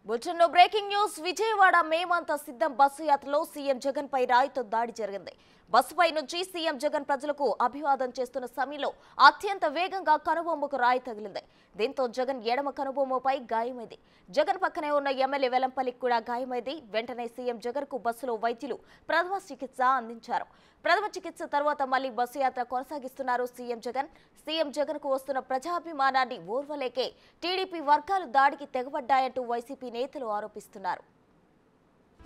బులెటిన్లో breaking news. Vijayawada మేమంతా సిద్ధం బస్సు యాత్రలో సీఎం జగన్ పై రాయితో దాడి జరిగింది. బస్సుపై నుంచి సీఎం జగన్ ప్రజలకు అభివాదం చేస్తున్న సమయంలో అత్యంత వేగంగా కనుబొమ్మకు రాయి తగిలింది. దీంతో జగన్ ఎడమ కనుబొమ్మపై గాయమైంది. జగన్ పక్కనే ఉన్న ఎమ్మెల్యే వెలంపల్లికి కూడా గాయమైంది. వెంటనే సీఎం జగన్ కు బస్సులో వైద్యులు ప్రథమ చికిత్స అందించారు. ప్రథమ చికిత్స తర్వాత మళ్లీ బస్సు యాత్ర కొనసాగిస్తున్నారు సీఎం జగన్. సీఎం జగన్ కు వస్తున్న ప్రజాభిమానాన్ని ఓర్వలేకే టీడీపీ వర్గాలు దాడికి తెగబడ్డాయంటూ వైసీపీ నేతలు ఆరోపిస్తున్నారు.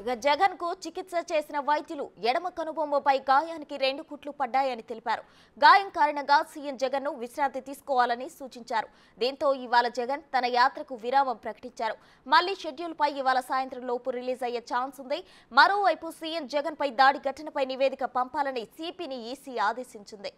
ఇక జగన్ కు చికిత్స చేసిన వైద్యులు ఎడమ కనుబొమ్మపై గాయానికి 2 కుట్లు పడ్డాయని తెలిపారు. గాయం కారణంగా సీఎం జగన్ ను విశ్రాంతి తీసుకోవాలని సూచించారు. దీంతో ఇవాళ జగన్ తన యాత్రకు విరామం ప్రకటించారు. మళ్లీ షెడ్యూల్ పై ఇవాళ సాయంత్రం లోపు రిలీజ్ అయ్యే ఛాన్స్ ఉంది. మరోవైపు సీఎం జగన్ పై దాడి ఘటనపై నివేదిక పంపాలని సిపిని ఈసీ ఆదేశించింది.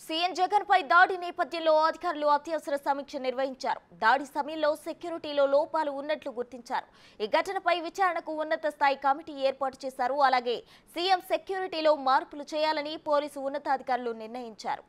సీఎం జగన్ పై దాడి నేపథ్యంలో అధికారులు అత్యవసర సమీక్ష నిర్వహించారు. దాడి సమయంలో సెక్యూరిటీలో లోపాలు ఉన్నట్లు గుర్తించారు. ఈ ఘటనపై విచారణకు ఉన్నత స్థాయి కమిటీ ఏర్పాటు చేశారు. అలాగే సీఎం సెక్యూరిటీలో మార్పులు చేయాలని పోలీసు ఉన్నతాధికారులు నిర్ణయించారు.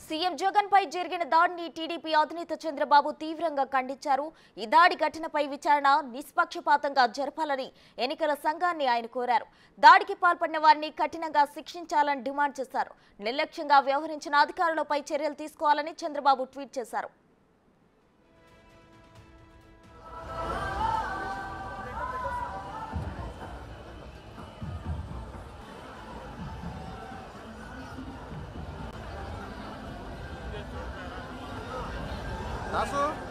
సీఎం జగన్ పై జరిగిన దాడిని టీడీపీ అధినేత చంద్రబాబు తీవ్రంగా ఖండించారు. ఈ దాడి ఘటనపై విచారణ నిష్పక్షపాతంగా జరపాలని ఎన్నికల సంఘాన్ని ఆయన కోరారు. దాడికి పాల్పడిన వారిని కఠినంగా శిక్షించాలని డిమాండ్ చేశారు. నిర్లక్ష్యంగా వ్యవహరించిన అధికారులపై చర్యలు తీసుకోవాలని చంద్రబాబు ట్వీట్ చేశారు. Tasso?